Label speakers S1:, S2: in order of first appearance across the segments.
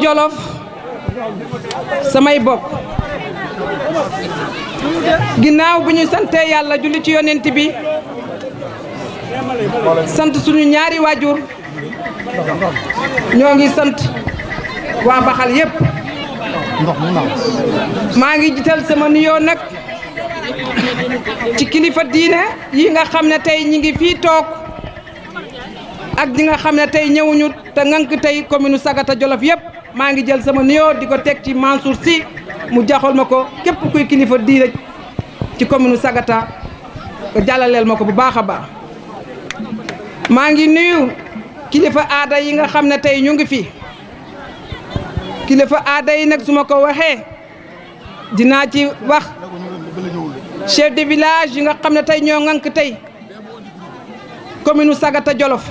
S1: Jolof samay bokk ginnaaw bu ñu santee yàlla julli ci yonent bi sant suñu ñaari waajur ñoo ngi sant waa Baxal yépp maa ngi jiital sama nuyoo nag ci kilifa diine yi nga xam ne tey ñi ngi fii toog ak ñi nga xam ne tey ñëwuñu te ngank tey commune Sagata Jolof yépp maa ngi jël sama nuyoo di ko teg ci Mansour Sy mu jaxal ma ko képp kuy kilifa diine ci commune Sagata jàllaleel ma ko bu baax a baax maa ngi nuyu kilifa aada yi nga xam ne tey ñu ngi fi kilifa aada yi nag su ma ko waxee dinaa ci wax chef de village yi nga xam ne tey ñoo ŋànk tey commune Sagata Jolof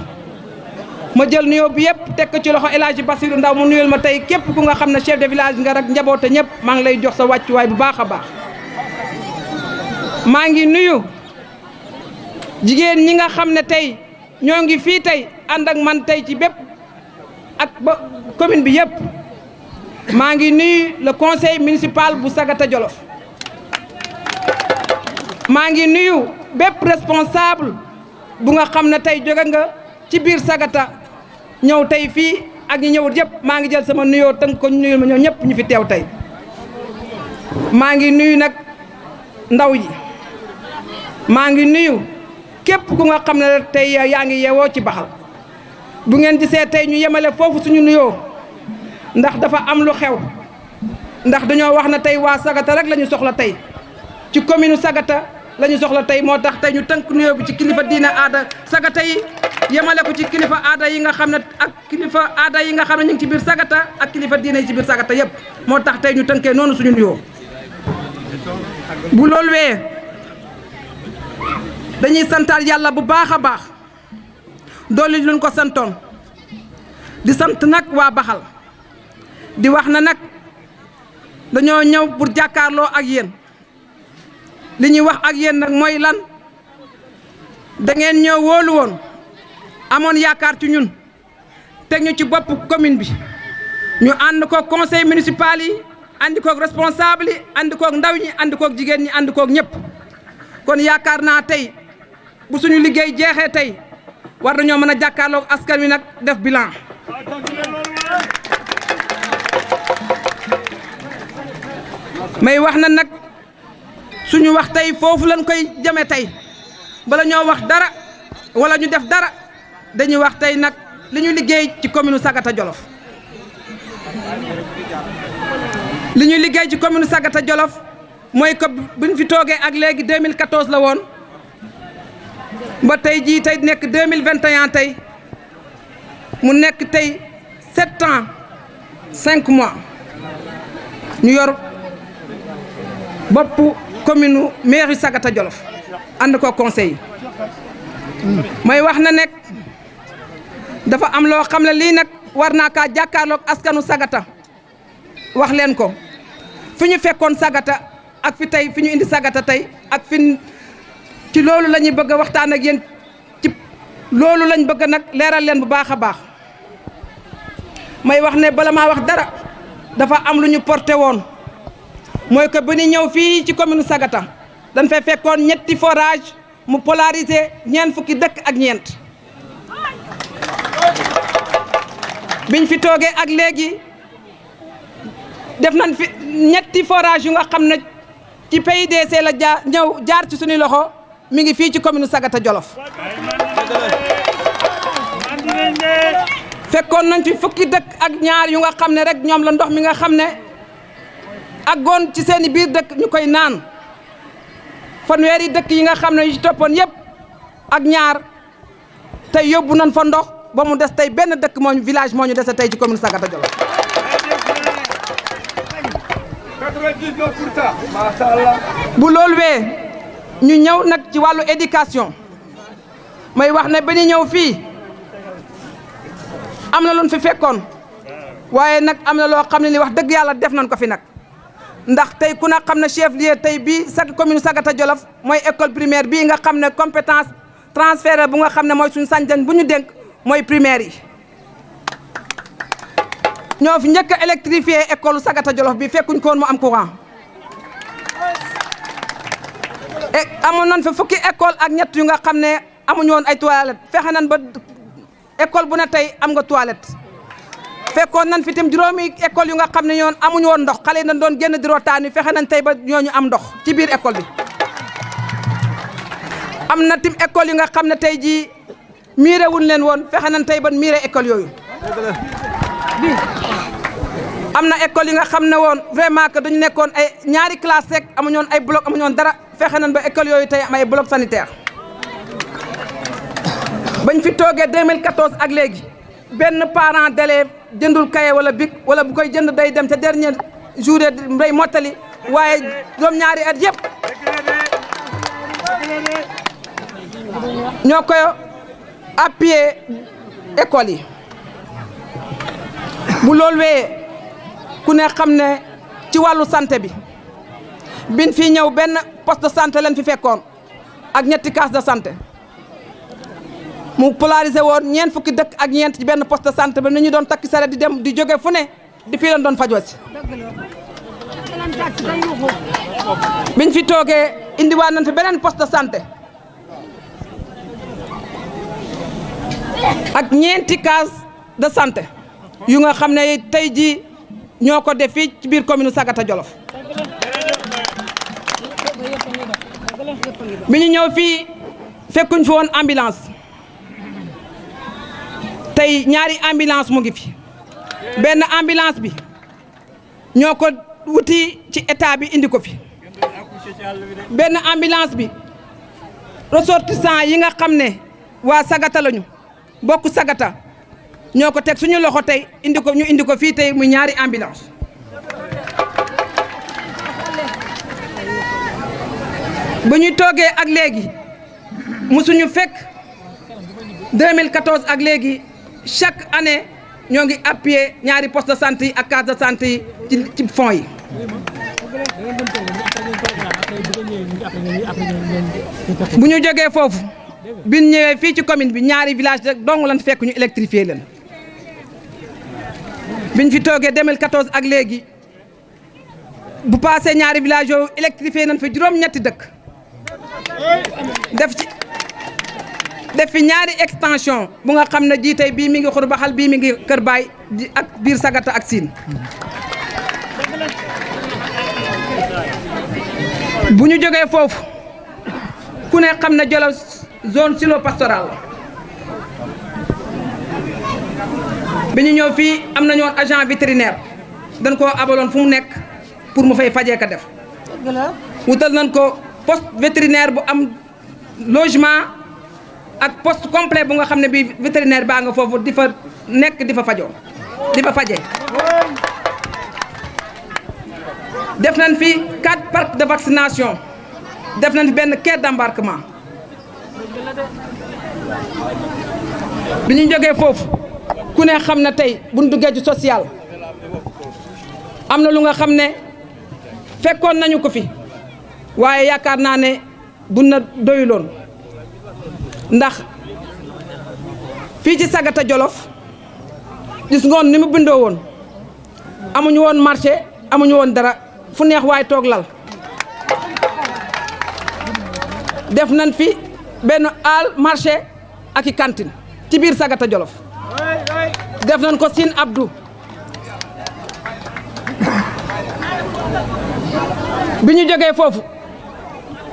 S1: ma jël nuyoo bi yëpp teg ko ci loxo El Hadji Bassirou Ndaw mu nuyul ma tey képp ku nga xam ne chef de village nga rek njaboote ñëpp maa ngi lay jox sa wàccuwaay bu baax a baax maa ngi nuyu jigéen ñi nga xam ne tey ñoo ngi fii tey ànd ak man tey ci bépp ak ba commune bi yëpp maa ngi nuyu le conseil municipal bu Sagata Jolof maa ngi nuyu bépp responsable bu nga xam ne tey jóge nga ci biir Sagata ñëw tey fii ak ñi ñëwut yëpp maa ngi jël sama nuyoo tënk ko nuyul ma ñëw ñëpp ñu fi teew tey maa ngi nuyu nag ndaw yi maa ngi nuyu képp ku nga xam ne rek tey yaa ngi yeewoo ci Baxal bu ngeen gisee tey ñu yemale foofu suñu nuyoo ndax dafa am lu xew ndax dañoo wax na tey waa Sagata rek la ñu soxla tey ci commune Sagata la ñu soxla tey moo tax tey ñu tënk nuyoo bi ci kilifa diina aada Sagata yi yemale ko ci kilifa aada yi nga xam ne ak kilifa aada yi nga xam ne ñu ngi ci biir Sagata ak kilifa diina yi ci biir Sagata yëpp moo tax tey ñu tënkee noonu suñu nuyoo bu loolu wee dañuy santaal yàlla bu baax a baax dolli luñ ko santoon di sant nag waa Baxal di wax na nag dañoo ñëw pour jàkkaarloo ak yéen li ñuy wax ak yéen nag mooy lan da ngeen ñëw wóolu woon amoon yaakaar ci ñun teg ñu ci bopp commune bi ñu ànd koog conseil municipal yi ànd koog responsable yi ànd koog ndaw ñi ànd koog jigéen ñi ànd koog ñëpp kon yaakaar naa tey bu suñu liggéey jeexee tey war nañoo mën a jàkkaarloog askan wi nag def bilan may wax na nag suñu wax tey foofu lañ koy jëme tey bala ñoo wax dara wala ñu def dara dañuy wax tey nag li ñu liggéey ci commune Sagata Jolof li ñu liggéey ci commune Sagata Jolof mooy que buñ fi toogee ak léegi 2014 la woon ba tey jii tey nekk 2021 tey mu nekk tey 7 ans 5 mois ñu yor boppu commune mairie Sagata Jolof ànd ko conseil may wax na nekk dafa am loo xam ne lii nag war naa kaa jàkkaarloog askanu Sagata wax leen ko fi ñu fekkoon Sagata ak fi tey fi ñu indi Sagata tey ak fi ci loolu la ñuy bëgg a waxtaan ak yéen ci loolu lañ bëgg nag leeral leen bu baax a baax may wax ne bala maa wax dara dafa am lu ñu porté woon mooy que bu ñu ñëw fii ci commune Sagata dañ fay fekkoon ñetti forage mu polarisé ñeent fukki dëkk ak ñeent biñ fi toogee ak léegi def nañ fi ñetti forage yu nga xam ne ci PIDC la jaar ci suñuy loxo mi ngi fii ci commune Sagata Jolof fekkoon nañ fi fukki dëkk ak ñaar yu nga xam ne rek ñoom la ndox mi nga xam ne àggoon ci seeni biir dëkk ñu koy naan fanweeri dëkk yi nga xam ne yu ci toppoon yëpp ak ñaar tey yóbbu nañ fa ndox ba mu des tey benn dëkk moo village moo ñu dese tey ci commune Sagata Jolof
S2: 99%. Masha Allah.
S1: bu loolu wee ñu ñëw nag ci wàllu éducation may wax ne ba ñu ñëw fii am na lu ñu fi fekkoon waaye nag am na loo xam ne li wax dëgg yàlla def nañ ko fi nag ndax tey ku na xam ne chef lieu tey bii commune Sagata Jolof mooy école primaire bii nga xam ne compétence transféré bu nga xam ne mooy suñu sañ-sañ bu ñu dénk mooy primaire yi ñoo fi njëkk a électrifié école Sagata Jolof bi fekkuñ ko woon mu am courant et amoon nañ fa fukki école ak ñett yu nga xam ne amuñu woon ay toilettes fexe nañ ba école bu ne tey am nga toilette fekkoon nañ fi tam juróomi école yu nga xam ne ñoon amuñu woon ndox xale yi dañ doon génn di rotaani fexe nañ tey ba ñooñu am ndox ci biir école bi am na tim école yu nga xam ne tey jii miire wuñ leen woon fexe nañ tey ba miire école yooyu am na école yi nga xam ne woon vraiment que dañu nekkoon ay ñaari classe rek amuñu woon ay bloc amuñu woon dara fexe nañ ba école yooyu tey am ay bloc sanitaire bañ fi toogee 2014 ak léegi benn parent d'élève jëndul kaye wala bic wala bu koy jënd day dem ca dernier jour day mottali waaye juróom ñaari at yëpp ñoo koy appuyer école yi bu loolu wee ku ne xam ne ci wàllu santé bi bin fii ñëw benn poste de santé leen fi fekkoon ak ñetti case de santé mu polarisé woon ñeent fukki dëkk ak ñeent ci benn poste de santé ba ni ñu doon takki saret di dem di jóge fu ne di fii leen doon fajoo si biñ fi toogee indiwaat nañ fi beneen poste de santé ak ñeenti case de santé yu nga xam ne tey jii ñoo ko def fii ci biir commune Sagata Jolof bi ñu ñëw fii fekkuñ fi woon ambulance tey ñaari ambulance mu ngi fi benn ambulance bi ñoo ko wuti ci état bi indi ko fi benn ambulance bi ressortissant yi nga xam ne waa Sagata lañu bokk Sagata ñoo ko teg suñu loxo tey ñu indi ko fii tey muy ñaari ambulance bu ñu toogee ak léegi musuñu fekk 2014 ak léegi chaque année ñoo ngi appuyer ñaari poste de santé yi ak case de santé yi ci fonds yi bu ñu jógee foofu biñ ñëwee fii ci commune bi ñaari village rek dong lan fekk ñu électrifier leen biñ fi toogee 2014 ak léegi bu passé ñaari village yooyu électrifier nañ fa juróom-ñetti dëkk def fi ñaari extension bu nga xam ne jii tey bii mi ngi Xurbaxal bii mi ngi Kër Baay ak biir Sagata ak Siin bu ñu jógee foofu ku ne xam ne Jolof zone silo-pastorale bi ñu ñëw fii am nañu woon agent vétérinaire dañ koo abaloon fu mu nekk pour mu fay fajee ka def wutal nañ ko poste vétérinaire bu am logement ak poste complet bu nga xam ne bii vétérinaire baa nga foofu di fa nekk di fa fajoo di fa fajee def nañ fi 4 parcs de vaccination def nañ fi benn quai d'embarquement bi ñu jógee foofu ku ne xam ne tey bu ñu duggee ci social am na lu nga xam ne fekkoon nañu ko fi waaye yaakaar naa ne du na doyuloon ndax fii ci Sagata Jolof gis ngoon ni mu bindoo woon amuñu woon marché amuñu woon dara fu neex waaye toog lal def nañ fi benn al marché ak i cantine ci biir Sagata Jolof def nañ ko Sine Abdou bi ñu jógee foofu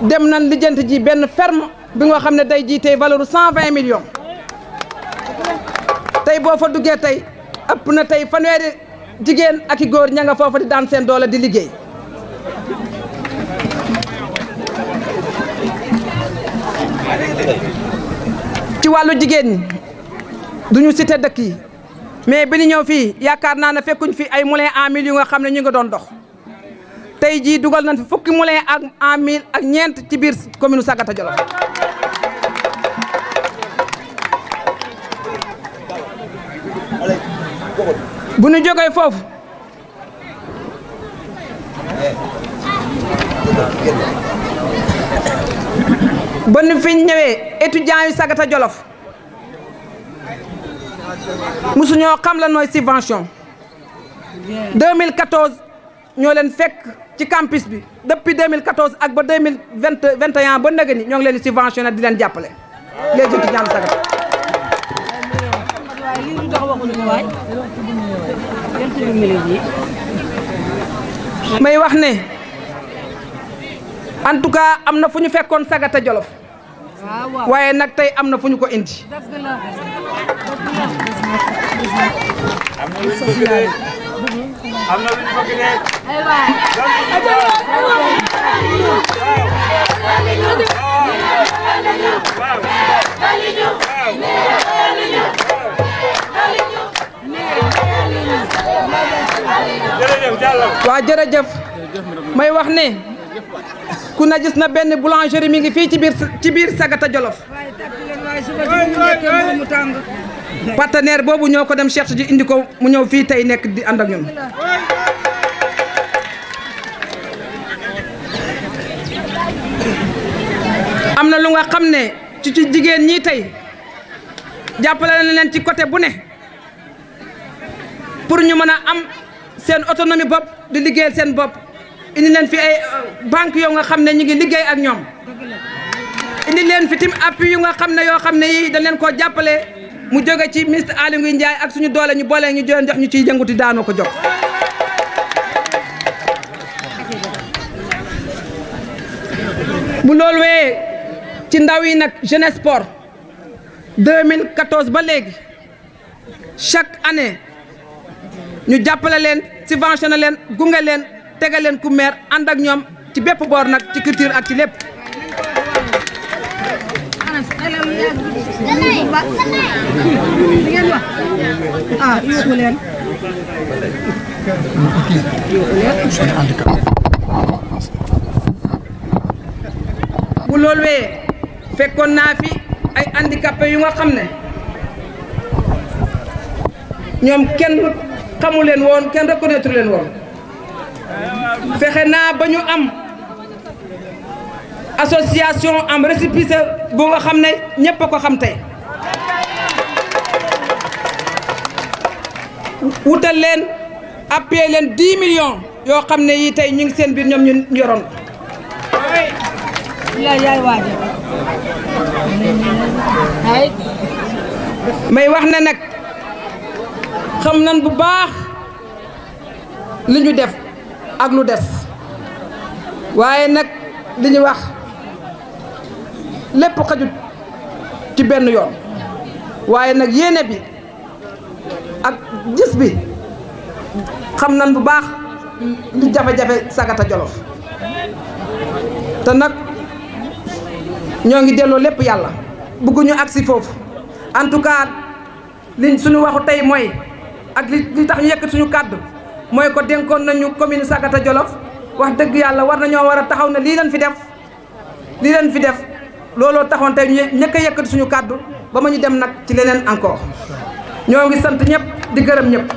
S1: dem nañ lijjanti ji benn ferme bi nga xam ne day ji tey valeur 120 millions tey boo fa duggee tey ëpp na tey fanweeri jigéen ak i góor ña nga foofa di daan seen doole di liggéey ci wàllu jigéen ñi duñu cité dëkk yi mais bi ñu ñëw fii yaakaar naa ne fekkuñ fi ay moulin à mil yu nga xam ne ñu nga doon dox tey jii dugal nañ fi fukki moulin ak à mil ak ñeent ci biir commune Sagata Jolof bu ñu jógee foofu ba nu fi ñëwee étudiants yu Sagata Jolof musuñoo xam lan mooy subvention 2014 ñoo leen fekk ci campus bi depuis 2014 ak ba 2021 ba nëgë ni ñoo ngi leen di subventionné di leen jàppale les étudiants de Sagata. may wax ne en tout cas am na fu ñu fekkoon Sagata Jolof waaye nag tey am na fu ñu ko indi. waa jërëjëf may wax ne ku na gis na benn boulangerie mi ngi fii ci biir Sagata Jolof partenaire boobu ñoo ko dem cherche ji indi ko mu ñëw fii tey nekk di ànd ak ñun. am na lu nga xam ne ci jigéen ñi tey jàppale na leen ci côté bu ne pour ñu mën a am seen autonomie bopp di liggéeyal seen bopp indi leen fi ay banque yoo nga xam ne ñu ngi liggéey ak ñoom indi leen fi tim appui yu nga xam ne yoo xam ne yi dañ leen koo jàppale mu jóge ci ministre Aly Ngouille Ndiaye ak suñu doole ñu boole ñu jox ñu ciy yënguti daanoo ko jox. bu loolu wee ci ndaw yi nag jeunesse sport 2014 ba léegi chaque année ñu jàppale leen subventionné leen gunge leen tegal leen ku maire ànd ak ñoom ci bépp boor nag ci culture ak ci lépp. bu loolu wee fekkoon naa fi ay handicapé yu nga xam ne ñoom kenn xamu leen woon kenn reconnaître leen woon fexe naa ba ñu am association am récépissé bu nga xam ne ñëpp a ko xam tey wutal leen appuyé leen 10 millions yoo xam ne yi tey ñu ngi seen biir ñoom ñu yoroon may wax ne nag xam nan bu baax li ñu def ak lu des waaye nag li ñu wax lépp xajut ci benn yoon waaye nag yéene bi ak gis bi xam nan bu baax li jafe-jafe Sagata Jolof te nag ñoo ngi delloo lépp yàlla bëgguñu agsi foofu en tout cas li suñu waxu tey mooy ak li tax ñu yëkkat suñu kàddu mooy ko dénkoon nañu commune Sagata Jolof wax dëgg yàlla war nañoo war a taxaw ne lii leen fi def looloo taxoon tey ñu ñëkk a yëkkati suñu kàddu ba ma ñu dem nag ci leneen encore ñoo ngi sant ñëpp di gërëm ñëpp.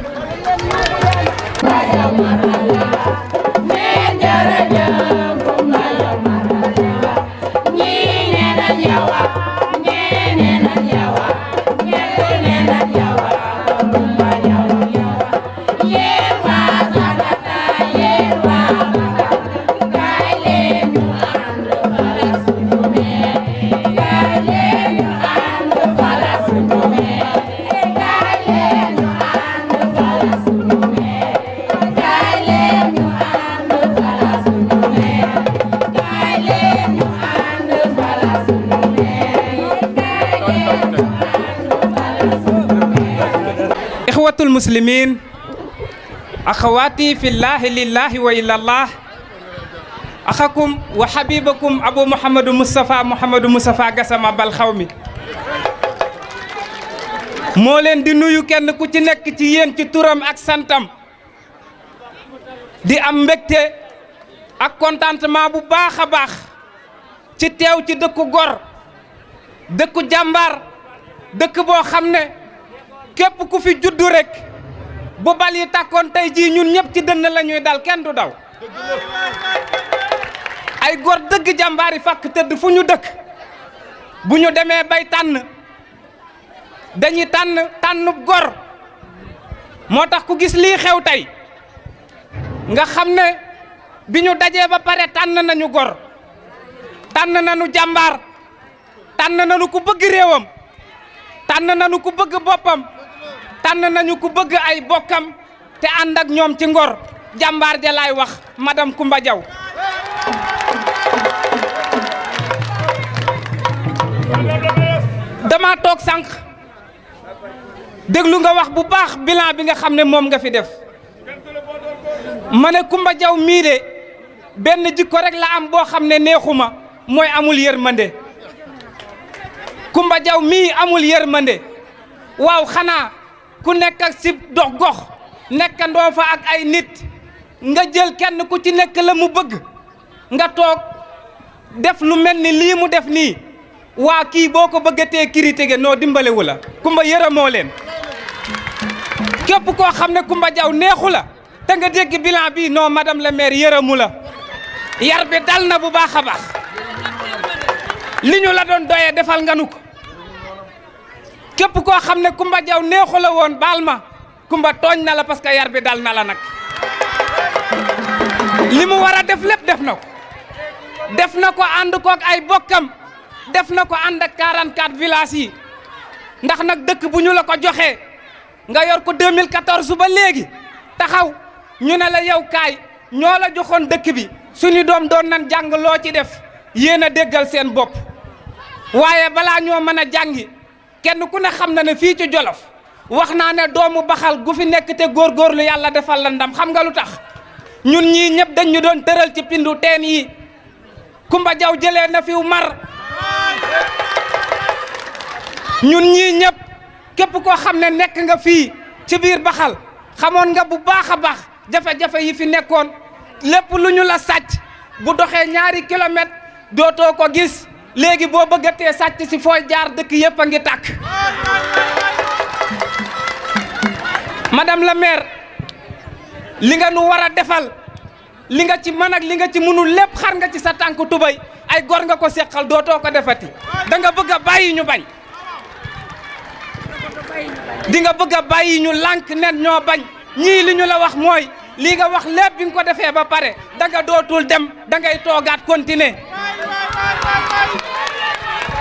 S2: Ikhwatul muslimin akhawati fillahi lillahi wa ilallah akhakum wa habibakum Abu Muhammadu Mustafa Gassama bal xawmi moo leen di nuyu kenn ku ci nekk ci yéen ci turam ak santam di am mbégte ak contentement bu baax a baax ci teew ci dëkku gor dëkku jàmbaar dëkk boo xam ne képp ku fi juddu rek bu bal yi tàkkoon tey jii ñun ñëpp ci dënn la ñuy dal kenn du daw ay gor dëgg jàmbaar yi fàkk tëdd fu ñu dëkk bu ñu demee bay tànn dañuy tànn gor moo tax ku gis lii xew tey nga xam ne bi ñu dajee ba pare tànn nañu gor tànn nañu jàmbaar tànn nañu ku bëgg réewam tànn nañu ku bëgg boppam tànn nañu ku bëgg ay bokkam te ànd ak ñoom ci ngor jàmbaar ja laay wax madame Coumba Diaw dama toog sànq déglu nga wax bu baax bilan bi nga xam ne moom nga fi def ma ne Coumba Diaw mii de benn jikko rek la am boo xam ne neexuma mooy amul yërmande Coumba Diaw mii amul yërmande waaw xanaa ku nekk ak si dox gox nekkandoo fa ak ay nit nga jël kenn ku ci nekk la mu bëgg nga toog def lu mel ni lii mu def nii waa kii boo ko bëggatee critiquer noo dimbalewu la Coumba yërëmoo leen képp koo xam ne Coumba Diaw neexu la te nga dégg bilan bi non madame la maire yërëmu la yar bi dal na bu baax a baax li ñu la doon doyee defal nga nu ko képp koo xam ne Coumba Diaw neexu la woon baal ma Coumba tooñ na la parce que yar bi dal na la nag li mu war a def lépp def na ko ànd kook ay bokkam def na ko ànd ak 44 villages yi ndax nag dëkk bu ñu la ko joxee nga yor ko 2014 ba léegi taxaw ñu ne la yow kaay ñoo la joxoon dëkk bi suñu doom doon nan jàng loo ci def yéen a déggal seen bopp waaye balaa ñoo mën a jàngi kenn ku ne xam na ne fii ci Jolof wax naa ne doomu baxal gu fi nekk te góorgóorlu yàlla defal la ndam xam nga lu tax ñun ñii ñëpp dañ ñu doon tëral ci pindu teen yi Coumba Diaw jëlee na fiw mar ñun ñii ñëpp képp koo xam ne nekk nga fii ci biir baxal xamoon nga bu baax a baax jafe-jafe yi fi nekkoon lépp lu ñu la sàcc bu doxee 2 kilomètres dootoo ko gis léegi boo bëggatee sàcc si fooy jaar dëkk yëpp a ngi tàkk madame la maire li nga nu war a defal li nga ci mën ak li nga ci mënul lépp xar nga ci sa tànk tubay ay gor nga ko seqal dootoo ko defati da nga bëgg a bàyyi ñu bañ di nga bëgg a bàyyi ñu lànk nen ñoo bañ ñii li ñu la wax mooy lii nga wax lépp bi nga ko defee ba pare da nga dootul dem da ngay toogaat continuer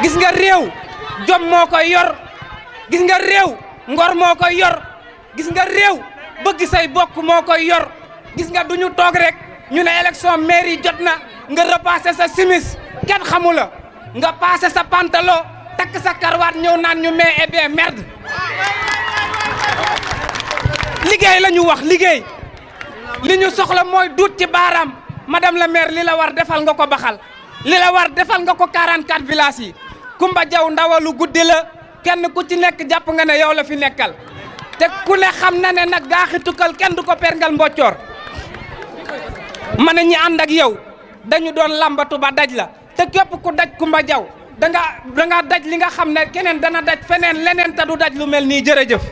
S2: gis nga réew jom moo koy yor gis nga réew ngor moo koy yor gis nga réew bëgg say bokk moo koy yor gis nga duñu toog rek ñu ne élection mairie jot na nga repassé sa simis kenn xamu la nga passé sa pantalon takk sa karwaat ñëw naan ñu mais eh bien merde liggéey la ñu wax liggéey li ñu soxla mooy duut ci baaraam madame la maire li la war defal nga ko baxal li la war defal nga ko 44 villages yi Coumba Diaw ndawalu guddi la kenn ku ci nekk jàpp nga ne yow la fi nekkal te ku ne xam na ne nag gaaxi tukkal kenn du ko perngal mboccoor ma ne ñi ànd ak yow dañu doon lambatu ba daj la te képp ku daj Coumba Diaw da nga daj li nga xam ne keneen dana daj feneen leneen te du daj lu mel nii jërëjëf.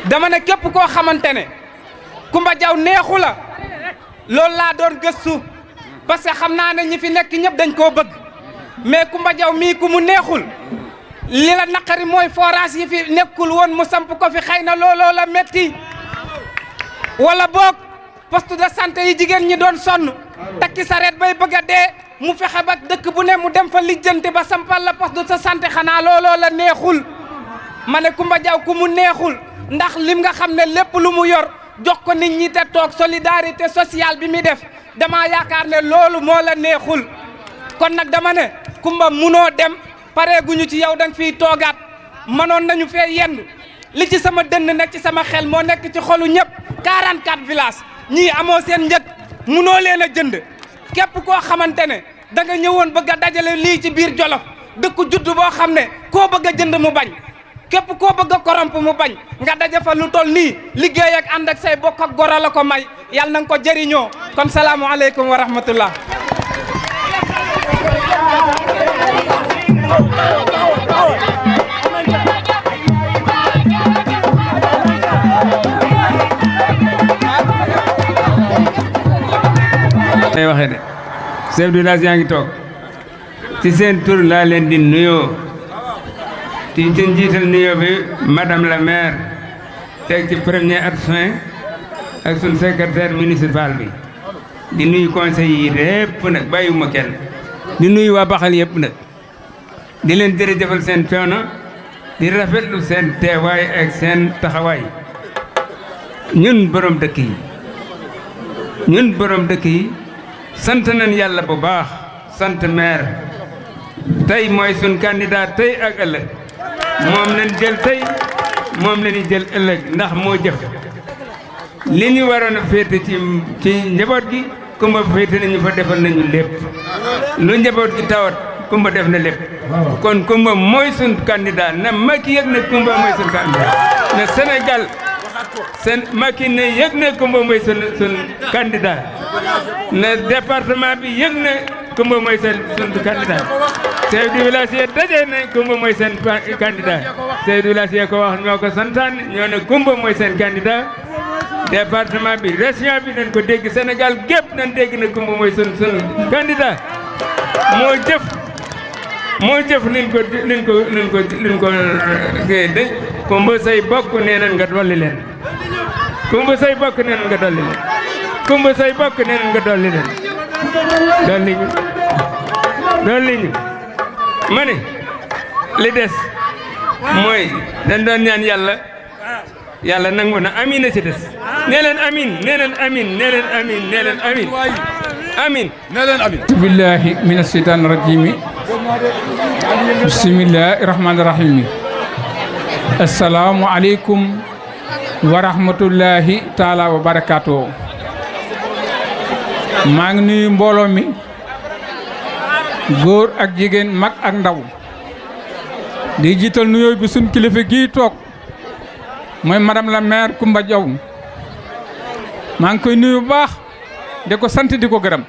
S2: dama ne képp koo xamante ne Coumba Diaw neexu la loolu laa doon gëstu parce que xam naa ne ñi fi nekk ñëpp dañ koo bëgg mais Coumba Diaw mii ku mu neexul li la naqari mooy forage yi fi nekkul woon mu samp ko fi xëy na looloo la metti wala boog poste de santé yi jigéen ñi doon sonn takki sareet bay bëgg a dee mu fexe ba dëkk bu ne mu dem fa lijjanti ba sampal la poste de santé xanaa looloo la neexul ma ne Coumba Diaw ku mu neexul ndax lim nga xam ne lépp lu mu yor jox ko nit ñi te toog solidarité sociale bi muy def dama yaakaar ne loolu moo la neexul kon nag dama ne Coumba munoo dem pare guñu ci yow danga fiy toogaat mënoon nañu fee yenn li ci sama dënn nekk ci sama xel moo nekk ci xolu ñëpp 44 villages ñii amoo seen njëg munoo leen a jënd képp koo xamante ne da nga ñëwoon bëgg a dajale lii ci biir Jolof dëkku judd boo xam ne koo bëgg a jënd mu bañ képp koo bëgg a koromp mu bañ nga daje fa lu toll nii liggéey ak ànd ak say bokk ak goro la ko may yàlla na nga ko jëriñoo kon salaamualeykum wa rahmatullah.
S3: ay waxee de chef de village yaa ngi toog ci seen tur laa leen di nuyoo ci njiital nuyoo bi madame la maire teg ci premier adjoint ak suñ secrétaire municipal bi di nuyu conseil yi yépp nag bàyyiwuma kenn di nuyu waa Baxal yëpp nag di leen jërëjëfal seen coono di rafetlu seen teewaay ak seen taxawaay ñun borom dëkk yi sant nañ yàlla bu baax sant maire tey mooy sun candidat tey ak ëllëg moom lañ jël tey moom la ñuy jël ëllëg ndax moo jëf li ñu waroon a féete ci njaboot gi kumba féete nañu fa defal nañu lépp lu njaboot gi tawat kumba def na lépp kon kumba mooy sun candidat na Macky yëg ne kumba mooy sun candidat na Sénégal Macky ne yëg ne kumba mooy sun candidat na département bi yëg ne kumba mooy sun candidat chef du village yi daje ne kumba mooy seen candidat chef du village yi ko wax ñoo ko santaan ñoo ne kumba mooy seen candidat département bi région bi nañ ko dégg Sénégal gépp nañ dégg na kumba mooy sun candidat moo jëf liñ ko de kumba say bokk nee nañ nga dolli leen kumba say bokk nee nañ nga dolli leen kumba say bokk nee nañ nga dolli leen dolli ñu ma ne li des mooy dañ doon ñaan yàlla nangu na amin a ci des nee leen amin nee leen amin nee leen amin nee leen amin amin nee leen amin billahi mina shaytaani rajim bismillahi rahmaani rahim assalaamu aleykum wa rahmatullahi taala wa barakaatu maa ngi nuyu mbooloo mi góor ak jigéen mag ak ndaw di jiital nuyoo bi suñ kilifa gii toog mooy madame la maire Coumba Diaw maa ngi koy nuyu bu baax di ko sant di ko gërëm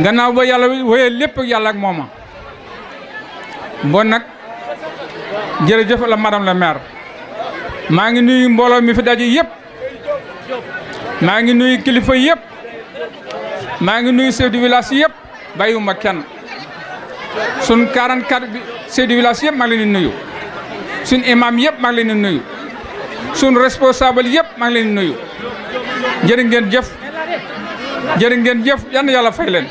S3: gannaaw ba yàlla wéyee lépp ak yàlla ak mooma bon nag jërëjëf la madame la maire maa ngi nuyu mbooloo mi fi daje yëpp maa ngi nuyu kilifa yëpp maa ngi nuyu chef du village yëpp bàyyiwuma kenn sun 44 bi chef du village yëpp maa ngi leen di nuyu sun imam yëpp maa ngi leen di nuyu sun responsable yëpp maa ngi leen di nuyu jërë ngeen jëf yal na yàlla fay leen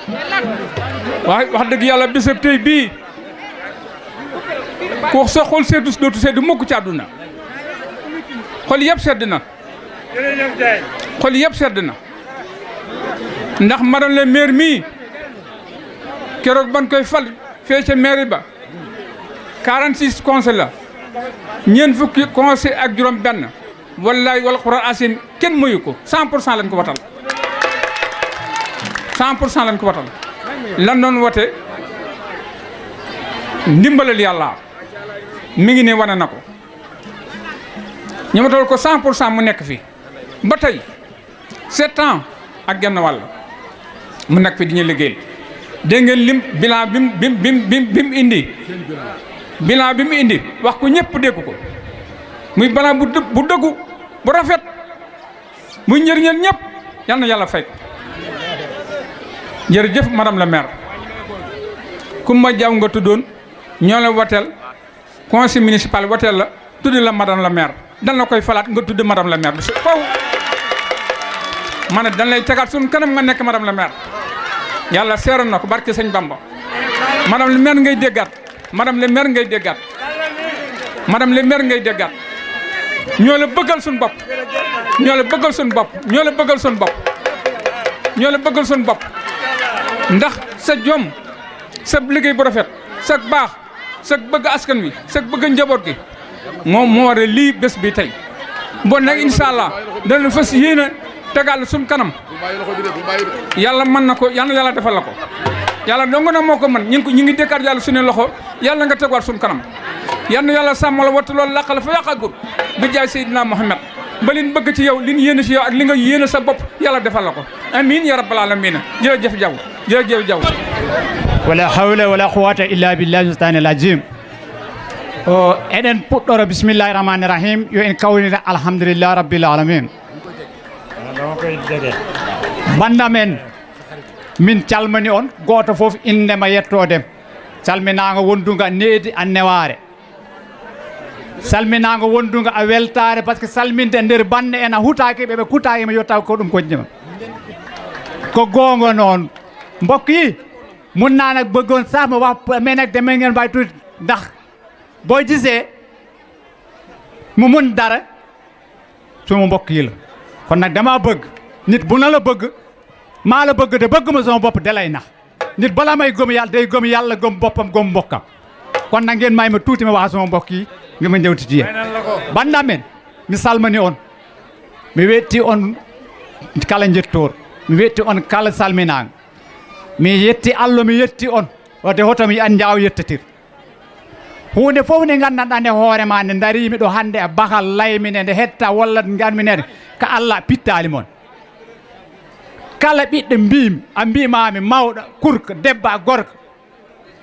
S3: wax dëgg yàlla bésab tey bii ku sa xol seddu dootu seddu mukk ci àdduna xol yëpp sedd na ndax madame le maire mii keroog ban koy fal fee ca mairie ba 46 conseil la ñeent fukki conseil ak juróom benn wallaay wal Quran asim kenn moyu ko 100% lañ ko watal 100% lañ ko watal lan doon wote ndimbalal yàlla mi ngi ne wane na ko ñu watal ko 100% mu nekk fi ba tey 7 ans ak genn wàll mu nekk fi di ñu liggéeyal dégg ngeen lim bilan bi mu indi bilan bi mu indi wax ko ñëpp dégg ko muy bilan bu dëggu bu rafet muy njëriñal ñëpp yal na yàlla fay ko jërëjëf madame la maire Coumba Diaw nga tuddoon ñoo la wateel conseil municipal wateel la tudd la madame la maire dan la koy falaat nga tudd madame la maire faw ma ne dan lay tegaat suñu kanam nga nekk madame la maire yàlla seeroon na ko barke sëñ Bamba madame le maire ngay déggaat madame le maire ngay déggaat madame le maire ngay déggaat ñoo la bëggal suñu bopp ñoo la bëggal suñu bopp ñoo la bëggal suñu bopp ñoo la bëggal suñu bopp ndax sa jom sa liggéey bu rafet sa baax sa bëgg askan wi sa bëgg njaboot gi moo war a lii bés bi tey bon nag incha allah dana fas yéene tegal suñu kanam yàlla mën na ko yàlla defal la ko yàlla dong na moo ko mën ñu ngi dékkaat yàlla suñu loxo yàlla nga tegaat suñu kanam yàlla sàmm la wattu loolu làq la fa yàqagul bi jaay Seydina Mohamed ba liñ bëgg ci yow liñ yéene ci yow ak li nga yéene sa bopp yàlla defal la ko amiin ya rabbal aalamiin jërëjëf Diaw jërëjëf Diaw
S4: wala hawla wala quwwata illa billahi l-azimil azim o eɗen puɗɗoro bisimillahi rahmani rahim yo en kawnire alhamdulillah rabbil alamin banda men min calmani on goto fof indema yettodem salminago wonduga needi a neware salminago wonduga a weltare par ce que salminde nder bande en a hutaki ɓe kutaki mi yotta ko ɗum koƴƴima ko gonga noon mbokk yi mun naa nag bëggoon sax ma wax mais nag demee ngeen bàyyi tuuti ndax boo gisee mu mun dara suma mbokk yi la kon nag dama bëgg nit bu na la bëgg maa la bëgg de bëgg ma sama bopp dalay nax nit bala may gëm yàlla day gëm yàlla gëm boppam gëm mbokkam kon nag ngeen may ma tuuti ma wax sama mbokk yi nga ma ñëwti ci yéen banda men mi salmani on mi wetti on kala jettoor mi wetti on kala salminaanga mi yetti Allah mi yetti on wadde hoto mi an jaaw yettatir hunde fof nde gandanɗa nde hoore ma nde darimi ɗo hannde e bakal laymine nde hetta walla garminede ko Allah pittali moon kala ɓiɗɗo mbimi a mbimami mawɗo kurko debbo a gorko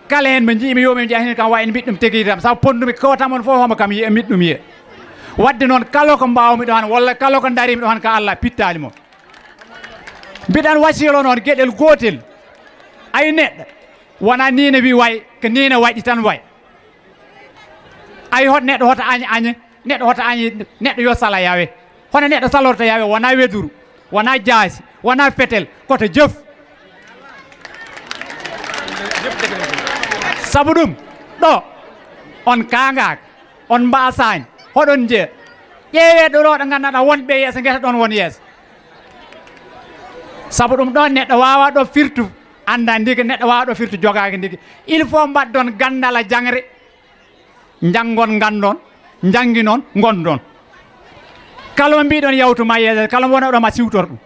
S4: kala hen mo jiimi yomi jahini kam wayno mbiɗɗum tigui tam sabu pondumi kotamon fof homo kam yiya mbiɗɗum yiya wadde noon kala ko mbawmi ɗo han walla kala ko darimi ɗo han ko Allah pittali moon mbiɗan wasilo noon gueɗel gotel ay neɗɗo wona ni ne wi way ko ni ne waɗi tan way ay hot neɗɗo hoto aña neɗɗo hoto añi neɗɗo yo sala yawe hono neɗɗo salorto yawe wona weduru wona jaasi wona fetel koto jëf sabu ɗum ɗo on kangaka on mbasani hoɗon jeeya ƴeeweɗo ɗo ɗo ganduɗa wonɓe yeeso gueta ɗon won yeeso sabu ɗum ɗon neɗɗo wawa ɗo firtu anda ndigi neɗɗo wawa ɗo firtu jogaki ndigi il faut mbaɗɗon gandala jangre janggon gandon jangi noon gondon kala mo mbiɗon yawtuma yeeso kala mo wona ɗo ma siwtor ɗum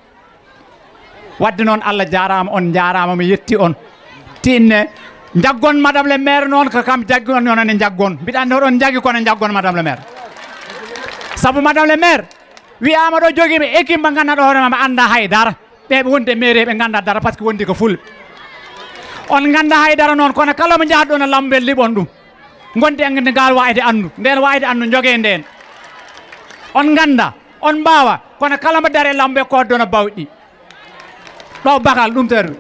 S4: wadde noon Allah jarama on jarama mi yetti on tinne jaggon madame le maire noon ko kam jaggi on noon ne jaggon mbiɗa andi hoɗon jaggi kono jaggon madame le maire sabu madame le maire wiyama ɗo joguiɓe équipe mo ganduɗa hoorema ɓe anda haydara ɓeɓe wonde mairie ɓe ganda dara par ce que wondi ko fulɓe on ganda haydara noon kono kala mo jaaɗo no lambel liɓon ɗum gondi e ngal wayde andu nden wayde andu jogue nden on ganda on mbawa kono kala mo daare lambe koddono bawɗi ɗo bakal ɗum terɗo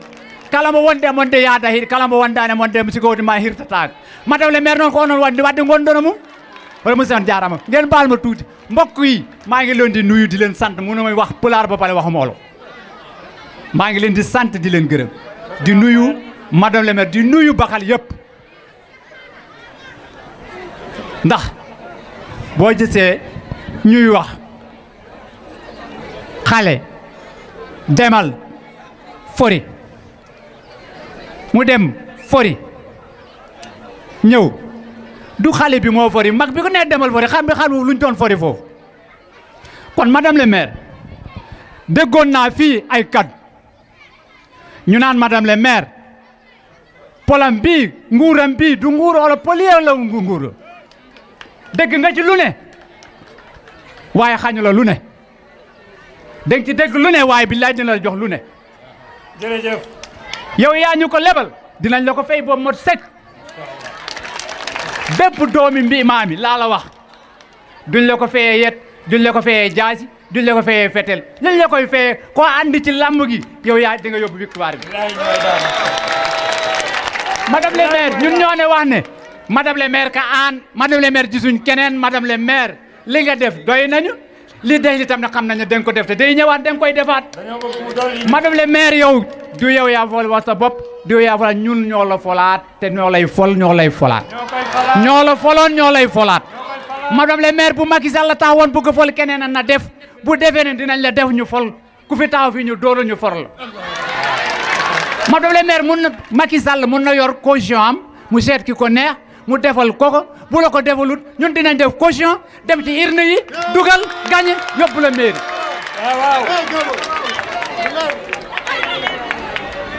S4: kala mo wonde e monde yaada hiɗ kala mo wondani e monde musigowdi ma hirtataka madame le maire noon ko onon wadde gondono mum wala musidɗo on jarama ngeen mbalma tuuti mbokk yi maa ngi leen di nuyu di leen sant mu ne may wax pulaar ba pare wax moolo maa ngi leen di sant di leen gërëm di nuyu madame le maire di nuyu bakal yëpp ndax boo gisee ñuy wax xale demal fori mu dem fori ñëw du xale bi moo fori mag bi ko nee demal fori xam bi xam luñ doon fori foofu kon madame le maire déggoon naa fii ay kaddu ñu naan madame le maire polam bii nguuram bii du nguur wala polier la nguur dégg nga ci lu ne waaye xañu la lu ne dégg ci dégg lu ne waaye billaay dina la jox lu ne
S5: jërëjëf
S4: yow yaa ñu ko lebal dinañ la ko fay boobu mot sek bépp doomi mbi maami laa la wax duñ la ko fayee yet duñ la ko fayee jaasi duñ la ko fayee fetel liñ la koy fayee koo andi ci làmb gi yow yaa di nga yóbbu victoire bi madame le maire ñun ñoo ne wax ne madame le maire ka aan madame le maire gisuñ keneen madame le maire li nga def doy nañu li des itam na xam nañu danga ko def te day ñëwaat danga koy defaat madame le maire yow du yow yaa fol wax sa bopp du yow yaa folaat ñun ñoo la folaat te ñoo lay fol ñoo lay folaat ñoo la foloon ñoo lay folaat madame le maire bu Macky Sall la tax woon bëgg fol keneen na def bu defee ne dinañ la def ñu fol ku fi taxaw fi ñu dóor ñu for la madame le maire mun na Macky Sall mun na yor caution am mu seet ki ko neex mu defal koko bu la ko defalut ñun dinañ def caution dem ci urne yi dugal gagné yóbbu la mairie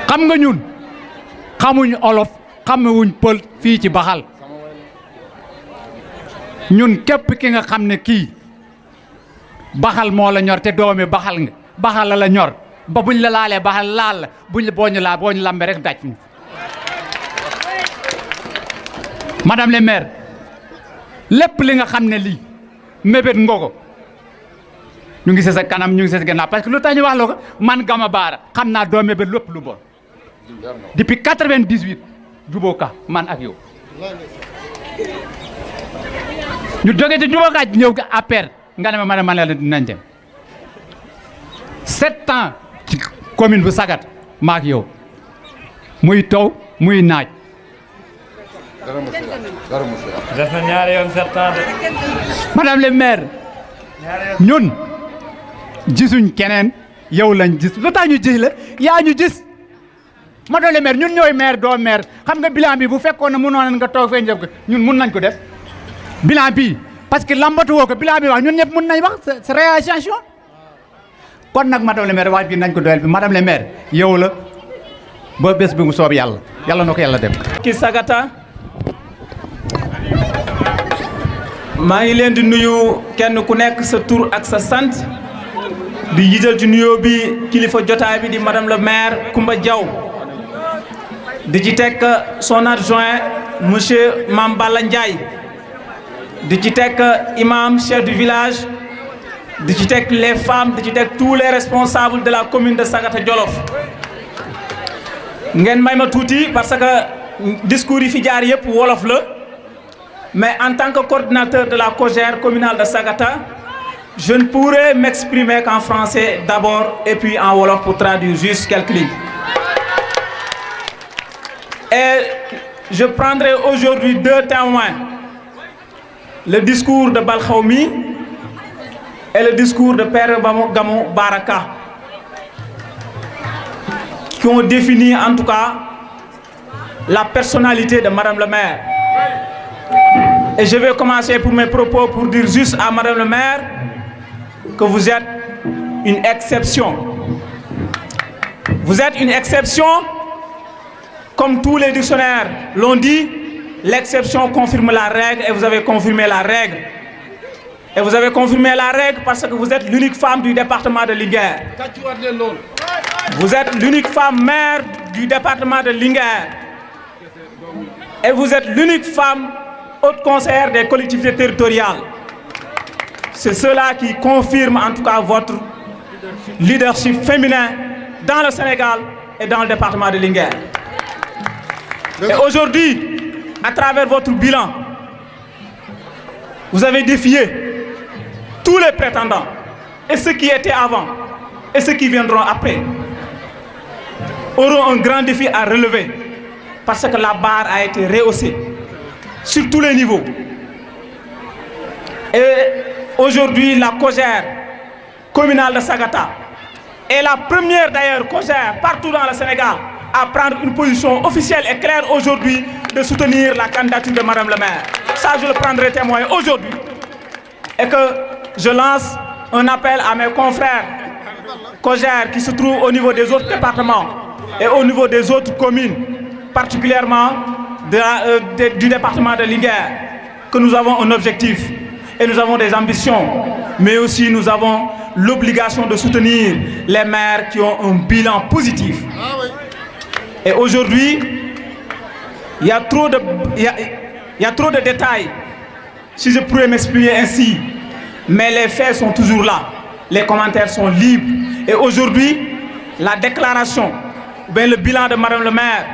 S4: xam nga ñun xamuñ olof xamuñ pël fii ci Baxal ñun képp ki nga xam ne kii Baxal moo la ñor te doomi Baxal nga Baxal la ñor ba buñ la laalee Baxal laal la buñ la boo ñu lambe rek daj madame le maire lépp li nga xam ne lii mébét nga ko ñu ngi sa kanam ñu ngi sa gannaaw parce que lu tax ñu wax la ko man Gama Baara xam naa doo mébét lépp lu bon depuis 98 juboo ka man ak yow ñu jógee ci juboo ka ñëw APR nga ne ma man la dinañ dem 7 ans ci commune bu Sagata maak yow muy taw muy naaj
S5: def na ñaari yoon 7 ans de.
S4: madame le maire ñun gisuñ keneen yow lañ gis lu tax ñu gis la yaa ñu gis madame le maire ñun ñooy maire doo maire xam nga bilan bi bu fekkoon ne mënoon nga toog fee njëkk ko ñun mun nañ ko def bilan bi parce que lambatu woo ko bilan bi wax ñun ñëpp mun nañ wax sa réalisation kon nag madame le maire wax bi nañ ko doyal bi madame le maire yow la ba bés bi mu soob yàlla yàlla na ko yàlla dem
S5: ki Sagata maa ngi leen di nuyu kenn ku nekk sa tur ak sa sant di jiital ci nuyoo bi kilifa jotaay bi di madame le maire Coumba Diaw di ci teg son adjoint monsieur Mame Balla Ndiaye di ci teg imam chef du village di ci teg les femmes di ci teg tous les responsables de la commune de Sagata Jolof ngeen may ma tuuti parce que discours yi fi jaar yëpp wolof la mais en tant que coordinateur de la COJER communale de Sagata je ne pourrais m'exprimer qu'en français d'abord et puis en wolof pour traduire juste quelques lignes. Et je prendrai aujourd'hui 2 témoins, le discours de Balkhaoumi et le discours de Père Gamou Baraka, qui ont défini en tout cas la personnalité de Madame le maire. Et je vais commencer pour mes propos pour dire juste à Madame le maire que vous êtes une exception. Vous êtes une exception, comme tous les dictionnaires l'ont dit, l'exception confirme la règle et vous avez confirmé la règle. Et vous avez confirmé la règle parce que vous êtes l'unique femme du département de Linguère. Vous êtes l'unique femme maire du département de Linguère. Et vous êtes l'unique femme haute conseillère des collectivités territoriales. C'est cela qui confirme en tout cas votre leadership féminin dans le Sénégal et dans le département de Linguère. Et aujourd'hui, à travers votre bilan, vous avez défié tous les prétendants, et ceux qui étaient avant, et ceux qui viendront après, auront un grand défi à relever, parce que la barre a été rehaussée sur tous les niveaux. Et aujourd'hui, la COJER communale de Sagata est la première d'ailleurs COJER partout dans le Sénégal à prendre une position officielle et claire aujourd'hui de soutenir la candidature de Madame le maire. Ça, je le prendrai témoin aujourd'hui. Et que je lance un appel à mes confrères COJER qui se trouvent au niveau des autres départements et au niveau des autres communes, particulièrement du département de Linguère, que nous avons un objectif et nous avons des ambitions, mais aussi nous avons l'obligation de soutenir les maires qui ont un bilan positif. Et aujourd'hui, il y a trop de détails, si je pourrais m'exprimer ainsi, mais les faits sont toujours là, les commentaires sont libres. Et aujourd'hui, la déclaration, bien le bilan de Madame le maire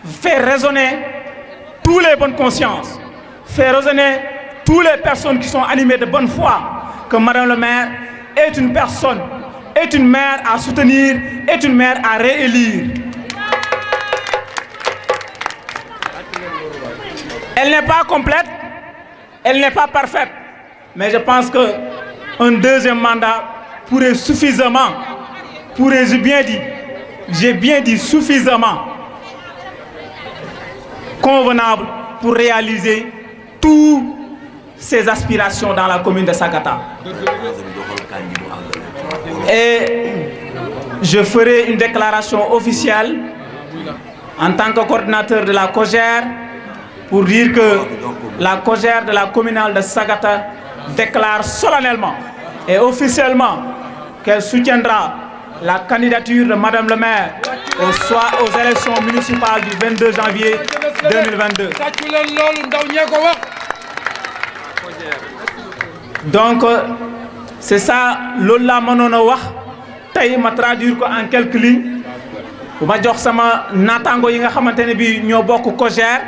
S5: fait résonner toutes les bonnes consciences, fait résonner toutes les personnes qui sont animées de bonne foi, que Madame le maire est une personne, est une maire à soutenir, est une maire à réélire. Elle n'est pas complète, elle n'est pas parfaite, mais je pense qu'un deuxième mandat pourrait suffisamment, j'ai bien dit suffisamment convenable pour réaliser toutes ses aspirations dans la commune de Sagata. Et je ferai une déclaration officielle en tant que coordinateur de la COJER pour dire que la COJER de la communale de Sagata déclare solennellement et officiellement qu'elle soutiendra la candidature de Madame le maire aux élections municipales du 22 janvier 2022. Donc, c'est ça, Lola Manona Wach, Taï m'a traduire en quelques lignes. bu ma jox sama naataango yi nga xamante ne bi ñoo bokk COJER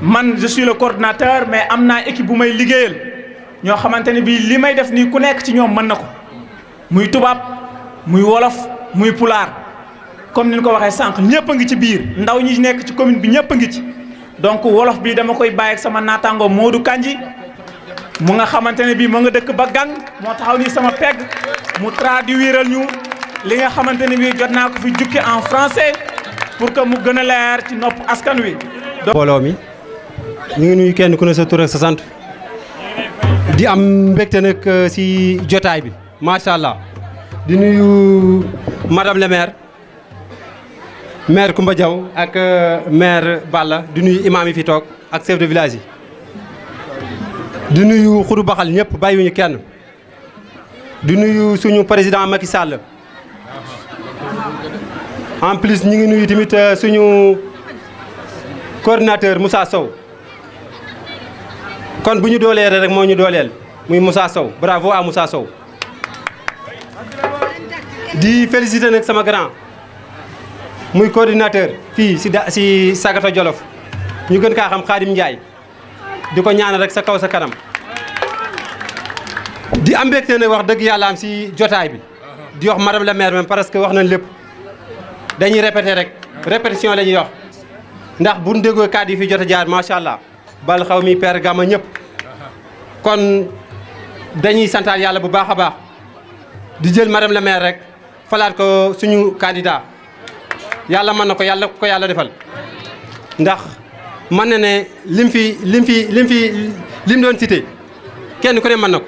S5: man je suis le coordinateur mais am naa équipe bu may liggéeyal ñoo xamante ne bi li may def nii ku nekk ci ñoom mën na ko muy tubaab muy wolof muy pulaar comme ni ñu ko waxee sànq ñëpp a ngi ci biir ndaw ñi nekk ci commune bi ñëpp a ngi ci donc wolof bi dama koy bàyyi ak sama naataango Modou Kandji mu nga xamante ne bii mu nga dëkk ba gang moo taxaw nii sama pegg mu traduiral ñu li nga xamante ne bii jot naa ko fi jukki en français pour que mu gën a leer ci nopp askan wi.
S6: mbooloo mi ñu ngi nuyu kenn ku ne sa tur ak sa sant di am mbégte nag si jotaay bi macha allah di nuyu madame le maire Koumba Diaw ak maire Balla di nuyu imam yi fi toog ak chef de village yi di nuyu xudu baxal ñëpp bàyyiwuñu kenn di nuyu suñu président Macky Sall en plus ñu ngi nuyu tamit suñu coordinateur Moussa Sow kon bu ñu dooleele rek moo ñu dooleel muy Moussa Sow bravo à Moussa Sow di féliciter nag sama grand muy coordinateur fii si Sagata Jolof ñu gën kaa xam Khadim Ndiaye di ko ñaanal rek sa kaw sa kanam di am mbégte nag wax dëgg yàlla am si jotaay bi di wax madame la maire même parce que wax nañ lépp dañuy répéter rek répétition la ñuy wax ndax bu ñu déggoo kàddu yi fi jot a jaar macha allah bal xaw mi père Gama ñëpp kon dañuy santaat yàlla bu baax a baax di jël madame la maire rek falaat ko suñu candidat yàlla mën na ko yàlla defal ndax mën na ne lim doon cité kenn ku ne mën na ko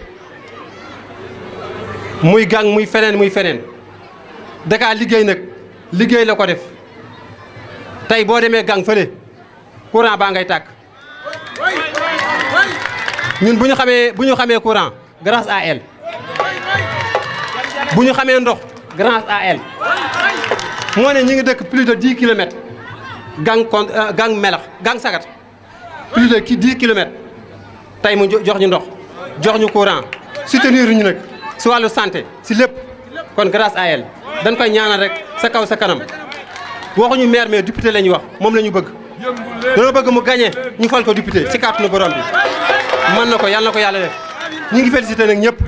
S6: muy gang muy feneen Dakar liggéey nag liggéey la ko def tey boo demee gang fële courant baa ngay tàkk ñun bu ñu xamee courant grâce à elle bu ñu xamee ndox grâce à elle moo ne ñi ngi dëkk plus de 10 kilomètres gang melax gang sagat plus de 10 kilomètres tey mu jox ñu ndox jox ñu courant soutenir ñu nag si wàllu santé si lépp kon grâce à elle dañ koy ñaanal rek sa kaw sa kanam waxuñu maire mais député la ñuy wax moom la ñu bëgg dañoo bëgg mu gagné ñu fal ko député si kàttanu borom bi mën na ko yàlla def ñu ngi félicité nag ñëpp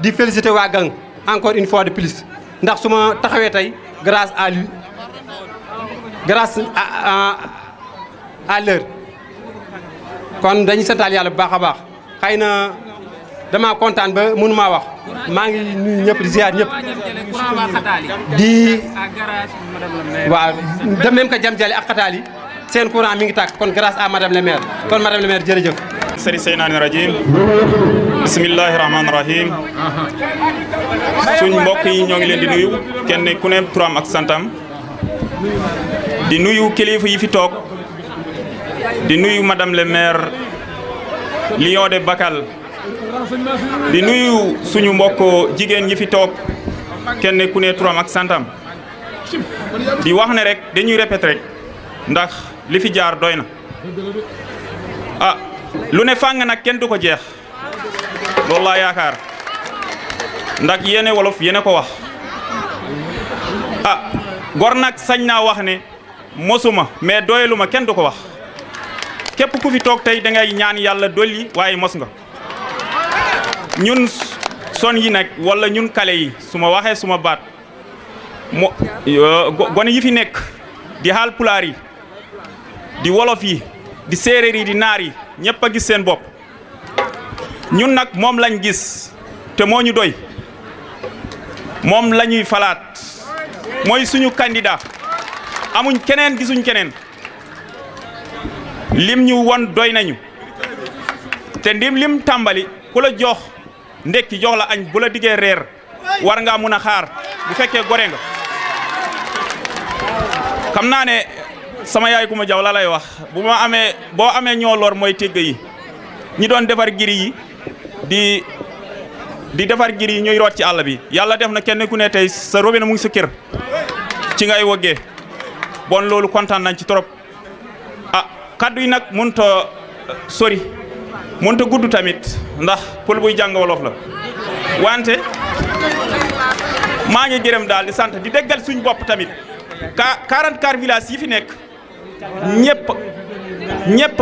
S6: di félicité waa gang encore une fois de plus ndax su ma taxawee tey grâce à lui grâce à l'heure kon dañuy santaal yàlla bu baax a baax xëy na damaa kontaan ba mënumaa wax maa ngi nuyu ñëpp di ziar ñëpp di waaw de même que jam jale ak xataali seen courant mi ngi tàkk kon grâce à madame le maire kon madame le maire jërëjëf
S7: sëriñ seynaani rajim bismillahi rahmaani rahim suñ mbokk yi ñoo ngi leen di nuyu kenn ku ne turam ak santam di nuyu kilifa yi fi toog di nuyu madame le maire Lion de Bakal di nuyu suñu mbokk jigéen ñi fi toog kenn ku ne turam ak santam di wax ne rek dañuy répéter rek ndax li fi jaar doy na lu ne fàng nag kenn du ko jeex loolu laa yaakaar ndax yéene wolof yéene ko wax gor nag sañ naa wax ne mosuma mais doyaluma kenn du ko wax képp ku fi toog tey da ngay ñaan yàlla dolli waaye mos nga ñun son yi nag wala ñun kale yi su ma waxee suma baat gone yi fi nekk di haal pulaar yi di wolof yi di séeréer yi di naar yi ñëpp a gis seen bopp ñun nag moom lañ gis te moo ñu doy moom la ñuy falaat mooy suñu candidat amuñ keneen gisuñ keneen lim ñu won doy nañu te ndim lim tàmbali ku la jox ndekki jox la añ bu la diggee reer war ngaa mun a xaar bu fekkee gore nga xam naa ne sama yaay Koumba Diaw la lay wax boo amee ñoo lor mooy tégg yi ñi doon defar giri yi di defar giri yi ñuy root ci àll bi yàlla def na kenn ku ne tey sa robinet mu ngi sa kër ci ngay woggee bon loolu kontaan nañ ci trop kaddu yi nag mënut a sori mënut a gudd tamit ndax pël buy jàng wolof la wante maa ngi gërëm daal di sant di déggal suñ bopp tamit 44 villages yi fi nekk ñëpp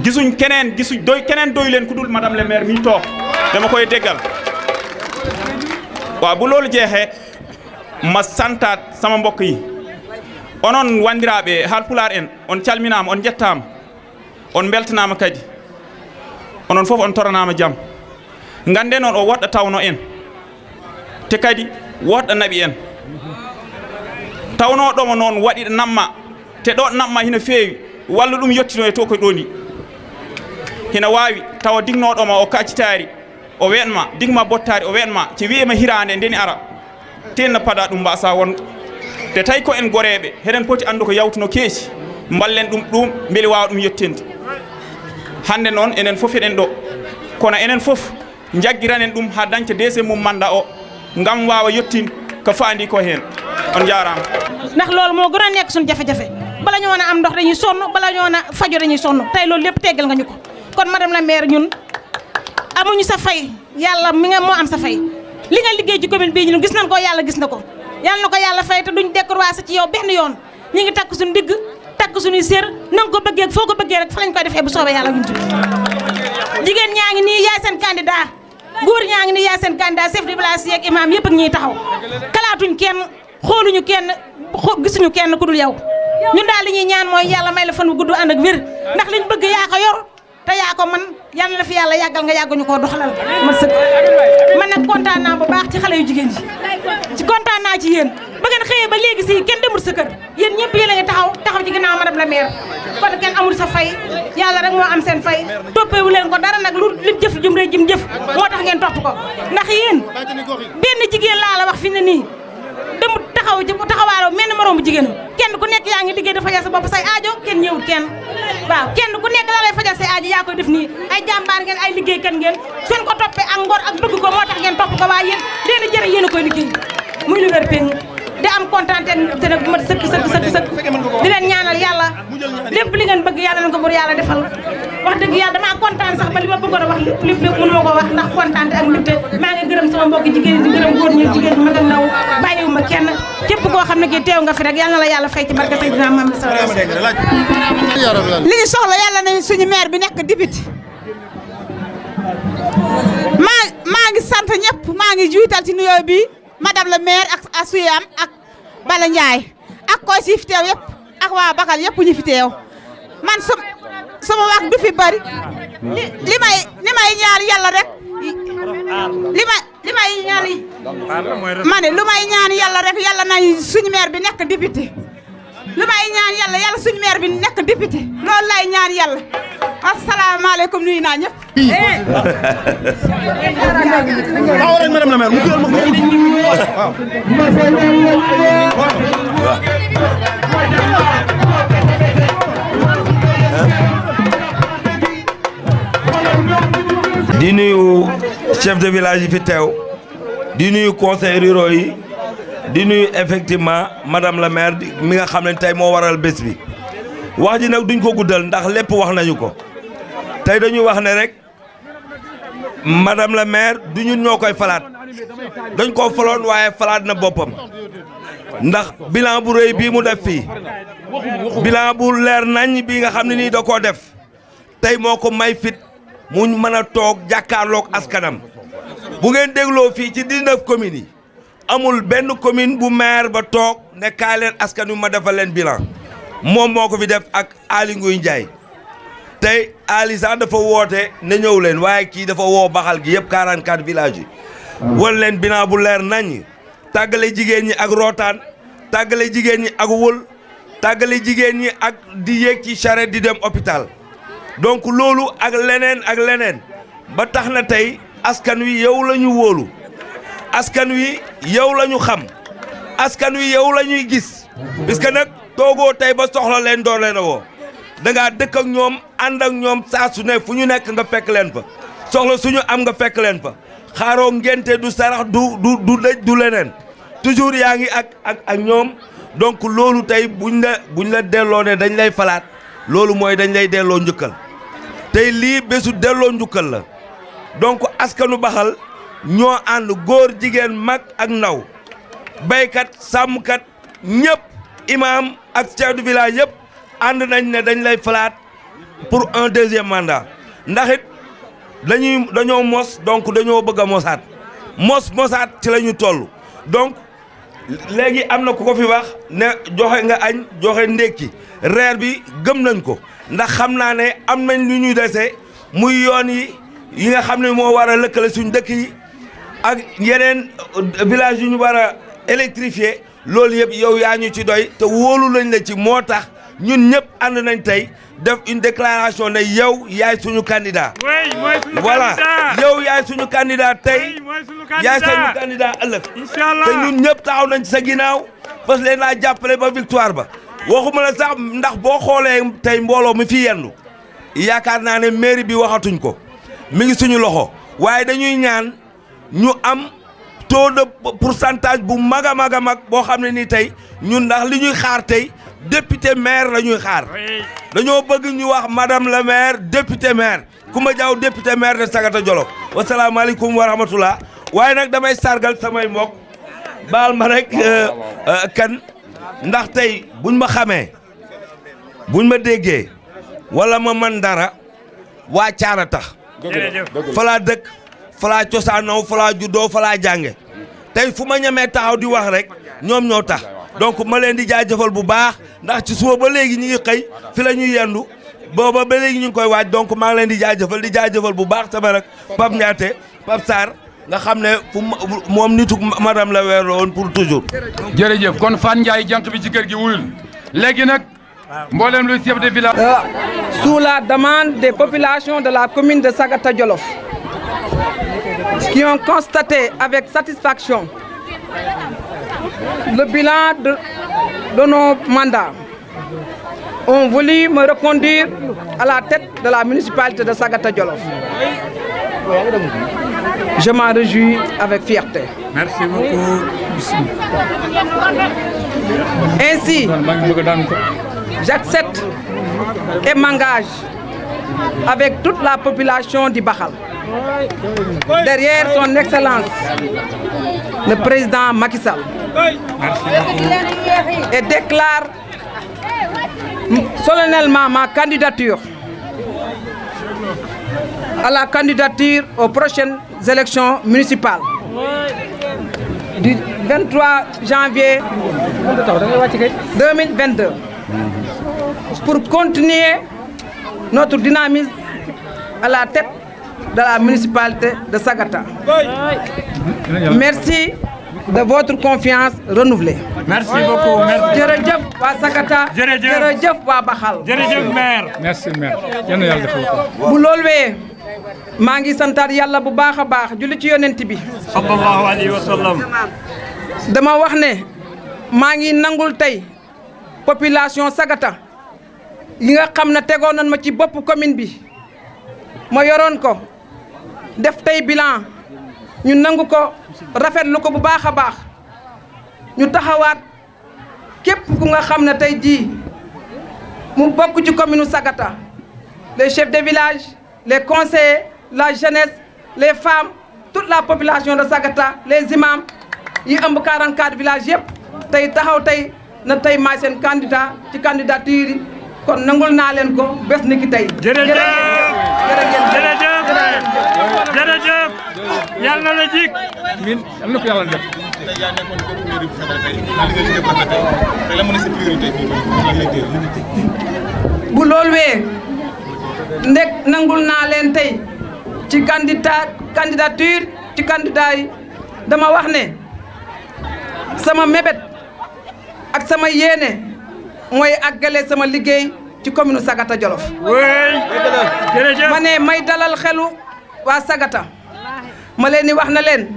S7: gisuñ keneen keneen doy leen ku dul madame le maire mi toog dama koy déggal waaw bu loolu jeexee ma santaat sama mbokk yi onon wandiraɓe haalpulaar en on calminama on jettama on beltanama kadi onon fof on toranama jaam gande noon o woɗɗo tawno en te kadi woɗɗo naɓi en tawnoɗomo noon waɗiɗo namma te ɗo namma hina feewi walla ɗum yettino e to koye ɗo ni hina wawi tawa dignoɗoma o kaccitari o wenma digma bottari o wenma ci wiyema hirande ndeni ara tenna paɗa ɗum mbasa won te tawi ko en goreɓe heɗen poti andu ko yawtuno keeci ballen ɗum beeli wawa ɗum yettinde hande noon enen fof eɗen ɗo kono enen fof jaggiranen ɗum ha dañca deuxiéme mum mandat o ngam wawa yettinde ko faandi ko hen on jarama
S8: ndax loolu moo gën a nekk suñu jafe-jafe bala ñoo na am ndox dañuy sonn bala ñoo na fajo dañuy sonn tey loolu lépp teggal nga ñu ko kon madame la maire ñun amuñu sa fay yàlla mi nga moo am sa fay li nga liggéey ci commune bii ñun gis nañ ko yàlla gis na ko yàlla na ko yàlla fay te duñ décroiser ci yow benn yoon ñi ngi takk suñu digg takk suñuy sér na nga ko bëggee foo ko bëggee rek fa lañ koy defee bu soobee yàlla buñ jigéen ñaa ngi nii yaay seen candidat góor ñaa ngi nii yaay seen candidat chef de village yeeg imam yëpp ak ñiy taxaw kalaatuñ kenn xooluñu kenn gisuñu kenn ku dul yow ñun daal li ñuy ñaan mooy yàlla may la fan bu gudd ànd ak wér ndax liñ bëgg yaa ko yor te yaa ko man yal na la fi yàlla yàggal nga yàgguñu koo doxalal man sëkk man nag kontaan naa bu baax ci xale yu jigéen ji ci kontaan naa ci yéen ba ngeen xëyee ba léegi si kenn demul sa kër yéen ñëpp yéen a ngi taxaw ci ginnaaw madame la maire kon kenn amul sa fay yàlla rek moo am seen fay toppewu leen ko dara nag lu lim jëf jum rek jim jëf moo tax ngeen topp ko ndax yéen benn jigéen laa la wax fi ne nii dem taxawaaloo mel ni moroomu jigéenam kenn ku nekk yaa ngi liggéey dafa fajal sa bopp say aajo kenn ñëwut kenn waaw kenn ku nekk la lay fajal say aajo yaa koy def nii ay jàmbaar ngeen ay liggéey kan ngeen suñ ko toppee ak ngor ak bëgg ko moo tax ngeen topp ko waaye yéen leen a jërë yéen a koy liggéey muy lu wér péng di am kontaan te nag bu mat sëkk di leen ñaanal yàlla lépp li ngeen bëgg yàlla nañ ko bur yàlla defal wax dëgg yàlla damaa kontaan sax ba li ma bëggoon a wax lépp mënu ma ko wax ndax kontaan ak mbégte maa ngi gërëm sama mbokki jigéen di gërëm góor ñi jigéen mag ak ndaw bàyyiwuma kenn képp koo xam ne kii teew nga fi rek yàlla na la yàlla fay ci barke Seydina Muhammad sallallahu alayhi wasallam
S9: li ñu soxla yàlla nañu suñu maire bi nekk député maa ngi sant ñëpp maa ngi juutal ci nuyoo bi madame la maire ak Asuyam ak Bala Ndiaye ak koy si fi teew yëpp ak waa Bakal yëpp ñu fi teew man sama wax du fi bari li may ñaan yàlla rek li may ñaan ma ne lu may ñaan yàlla rek yàlla nañ suñu maire bi nekk député lu may ñaan yàlla suñu maire bi nekk député loolu lay ñaan yàlla asalaamaaleykum nuyu naa ñëpp.
S10: madame la maire
S11: di nuyu chef de village yi fi teew di nuyu conseil ruraux yi di nuyu effectivement madame la maire mi nga xam ne tey moo waral bés bi wax ji nag duñ ko guddal ndax lépp wax nañu ko tey dañuy wax ne rek madame la maire du ñun ñoo koy falaat dañ koo faloon waaye falaat na boppam ndax bilan bu rëy bii mu def fii bilan bu leer nañ bii nga xam ne nii da koo def tey moo ko may fit mu mën a toog jàkkaarloog askanam bu ngeen dégloo fii ci 19 communes yi amul benn commune bu maire ba toog ne kaay leen askan wi ma defal leen bilan moom moo ko fi def ak Aly Ngouille Ndiaye tey Aly sax dafa woote ne ñëw leen waaye kii dafa woo baxal gi yëpp 44 villages yi wan leen bilan bu leer nañ tàggale jigéen ñi ak rootaan tàggale jigéen ñi ak wël tàggale jigéen ñi ak di yéeg ci charrette di dem hôpital donc loolu ak leneen ba tax na tey askan wi yow la ñu wóolu askan wi yow la ñu xam askan wi yow la ñuy gis puisque nag toogoo tey ba soxla leen door leen a woo da ngaa dëkk ak ñoom ànd ak ñoom saa su ne fu ñu nekk nga fekk leen fa soxla suñu am nga fekk leen fa xaaroo ngénte du sarax du dëj du leneen toujours yaa ngi ak ñoom donc loolu tey buñ la delloo ne dañ lay falaat loolu mooy dañ lay delloo njukkal tey lii bésu delloo njukkal la donc askanu Baxal ñoo ànd góor jigéen mag ak ndaw baykat sàmmkat ñëpp imam ak chef de village yëpp ànd nañ ne dañ lay falaat pour un deuxième mandat ndax it dañoo mos donc dañoo bëgg a mosaat ci la ñu toll donc léegi am na ku ko fi wax ne joxe nga añ joxe ndékki reer bi gëm nañ ko ndax xam naa ne am nañ lu ñuy dese muy yoon yi nga xam ne moo war a lëkkale suñ dëkk yi ak yeneen village yu ñu war a électrifier loolu yëpp yow yaa ñu ci doy te wóolu lañ la ci moo tax ñun ñëpp ànd nañ tey def une déclaration ne yow yaay suñu candidat. voilà yow yaay suñu candidat tey yaay suñu candidat ëllëg. te ñun ñëpp taxaw nañ ci sa ginnaaw fas leen laa jàppale ba victoire ba waxuma la sax ndax boo xoolee tey mbooloo mi fi yendu yaakaar naa ne mairie bi waxatuñ ko mi ngi suñu loxo waaye dañuy ñaan ñu am taux de pourcentage bu mag a mag a mag boo xam ne nii tey ñun ndax li ñuy xaar tey député maire la ñuy xaar dañoo bëgg ñu wax madame la maire député maire Coumba Diaw député maire de Sagata Jolof wasalaamaaleykum wa rahmatullah waaye nag damay sargal samay mbokk baal ma rek kan ndax tey buñ ma xamee buñ ma déggee wala ma man dara waa Caara tax falaa dëkk falaa cosaanoo falaa juddoo falaa jànge tey fu ma ñemee taxaw di wax rek ñoom ñoo tax donc ma leen di jaajëfal bu baax ndax ci suba ba léegi ñu ngi xëy fi la ñuy yendu booba ba léegi ñu ngi koy waaj donc maa ngi leen di jaajëfal bu baax sama rek Pape Ndiaté Pape Sarr nga xam ne fu moom nitu madame la weer la woon pour toujours.
S3: jërëjëf kon Fane Ndiaye jant bi ci kër gi wuyul léegi nag mboolem lu chef de village.
S1: Sous la demande des populations de la commune de Sagata Jolof qui ont constaté avec satisfaction le bilan de nos mandats, ont voulu me reconduire à la tête de la municipalité de Sagata Jolof. Je m'en réjouis avec fierté.
S3: Merci beaucoup.
S1: Ainsi, j'accepte et m'engage avec toute la population du Bakhal, derrière son Excellence, le président Macky Sall, et déclare solennellement ma candidature à la candidature aux prochaines élections municipales du 23 janvier 2022 pour continuer notre dynamisme à la tête de la municipalité de Sagata. Merci de votre confiance renouvelée.
S3: Merci beaucoup.
S1: jërëjëf waa Sagata. jërëjëf waa Bakhal.
S3: jërëjëf maire. merci maire. yal na yàlla defal ko.
S1: bu loolu wee maa ngi santaat yàlla bu baax a baax julli ci yonent bi.
S3: sallallahu alayhi wa sallam.
S1: dama wax ne maa ngi nangul tey population Sagata yi nga xam ne tegoon nañ ma ci bopp commune bi ma yoroon ko def tey bilan ñu nangu ko rafetlu ko bu baax a baax ñu taxawaat képp ku nga xam ne tey jii mu bokk ci commune Sagata les chefs de village les conseillers la jeunesse les femmes toute la population de Sagata les imams yi ëmb 44 villages yëpp tey taxaw tey na tey maay seen candidat ci candidature yi kon nangul naa leen ko bés ni ki tey.
S3: jërëjëf yàlla na la jik min am na ko yàlla def.
S1: bu loolu wee ndek nangul naa leen tey ci candidature ci candidat yi dama wax ne sama mébét ak sama yéene mooy àggale sama liggéey ci commune Sagata Jolof. ma ne may dalal xelu waa Sagata ma leen di wax na leen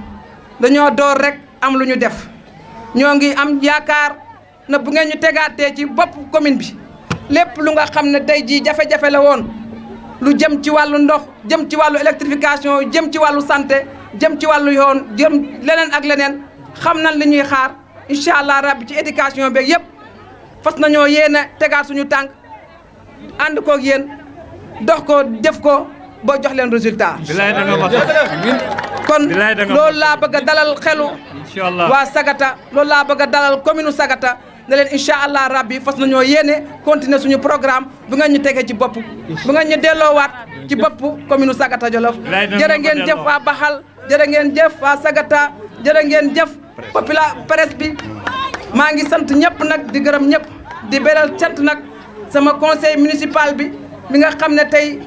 S1: dañoo door rek am lu ñu def ñoo ngi am yaakaar na bu ngeen ñu tegaatee ci bopp commune bi lépp lu nga xam ne tey jii jafe-jafe la woon lu jëm ci wàllu ndox jëm ci wàllu électrification jëm ci wàllu santé jëm ci wàllu yoon jëm leneen ak leneen xam nañ li ñuy xaar incha allah rabbi ci éducation beeg yëpp fas nañoo yéene tegaat suñu tànk ànd koog yéen dox ko def ko ba jox leen résultat. kon loolu laa bëgg a dalal xelu waa Sagata loolu laa bëgg a dalal commune Sagata ne leen incha allah rabbi fas nañoo yéene continuer suñu programme bu ngeen ñu tegee ci bopp bu ngeen ñu delloowaat ci bopp commune Sagata Jolof jërë ngeen jëf waa Baxal jërë ngeen jëf waa Sagata jërë ngeen jëf presse bi maa ngi sant ñëpp nag di gërëm ñëpp di beral cant nag sama conseil municipal bi mi nga xam ne tey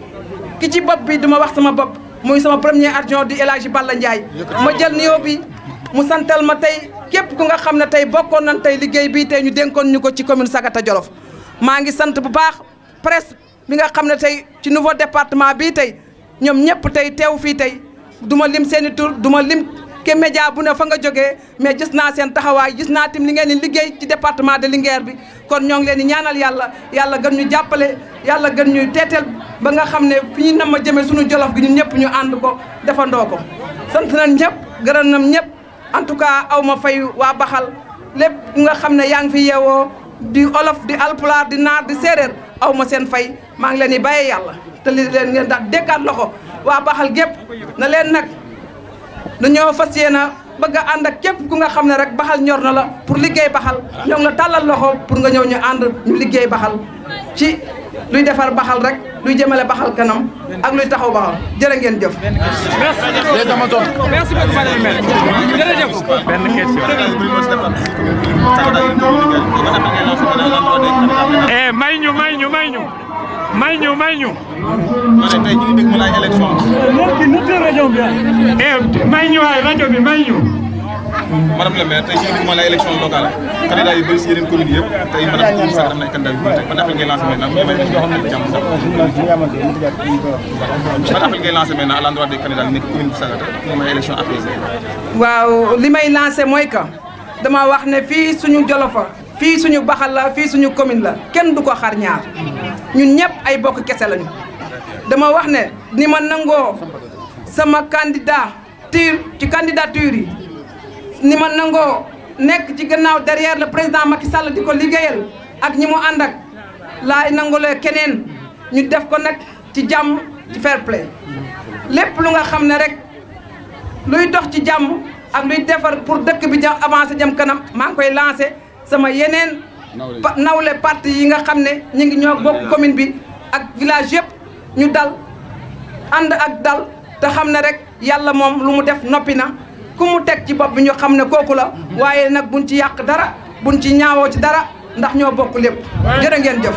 S1: ki ci bopp bi duma wax sama bopp muy sama premier adjoint di El Hadji Balla Ndiaye ma jël nuyoo bi mu santal ma tey képp ku nga xam ne tey bokkoon nañ tey liggéey bii tey ñu dénkoon ñu ko ci commune Sagata Jolof maa ngi sant bu baax presse bi nga xam ne tey ci nouveau département bii tey ñoom ñëpp tey teew fii tey du ma lim seeni tur du ma lim ke média bu ne fa nga jógee mais gis naa seen taxawaay gis naa tim li ngeen di liggéey ci département de Linguère bi kon ñoo ngi leen di ñaanal yàlla gën ñu jàppale yàlla gën ñu teeteel ba nga xam ne fi ñu nam ma jëmee suñu Jolof gi ñun ñëpp ñu ànd ko defandoo ko sant nañ ñëpp gërëm nañ ñëpp en tout cas aw ma fay waa Baxal lépp nga xam ne yaa ngi fi yeewoo di olof di alpulaar di naar di séeréer aw ma seen fay maa ngi leen di bàyyee yàlla te li leen ngeen daal dékkaat loxo waa Baxal gépp na leen nag dañoo fas yéene bëgg a ànd ak képp ku nga xam ne rek Baxal ñor na la pour liggéey Baxal ñoo ngi la tàllal loxo pour nga ñëw ñu ànd ñu liggéey Baxal ci luy defar Baxal rek luy jëmale Baxal kanam ak luy taxaw Baxal jërë ngeen jëf.
S3: merci beaucoup madame le maire jërëjëf. benn question. may ñu.
S10: ma ne tey ñu ngi dégg mu laaj élection.
S3: may ñu waay rajo bi may ñu.
S10: madame le maire tey ñu ngi dégg mu laaj élection locale. candidat yu bëri si yeneen communes yëpp tey madame Koungheul Sagata am na ay candidat yu bëri tey ban appel ngay lancé maintenant ban appel ngay lancé maintenant à l'endroit des candidats yi nekk commune Sagata pour may élection apaisée.
S1: waaw li may lancé mooy que dama wax ne fii suñu Jolofa fii suñu Baxal la fii suñu commune la kenn du ko xar ñaar ñun ñëpp ay bokk kese lañu dama wax ne ni ma nangoo sama candidature ci candidature yi ni ma nangoo nekk ci gannaaw derrière le président Macky Sall di ko liggéeyal ak ñi mu ànd ak laay nangulee keneen ñu def ko nag ci jàmm ci fair play lépp lu nga xam ne rek luy dox ci jàmm ak luy defar pour dëkk bi jëm avancé jëm kanam maa ngi koy lancé sama yeneen nawle parti yi nga xam ne ñu ngi ñoo bokk commune bi ak village yëpp ñu dal ànd ak dal te xam ne rek yàlla moom lu mu def noppi na ku mu teg ci bopp bi ñu xam ne kooku la waaye nag buñ ci yàq dara buñ ci ñaawoo ci dara ndax ñoo bokk lépp jërë ngeen jëf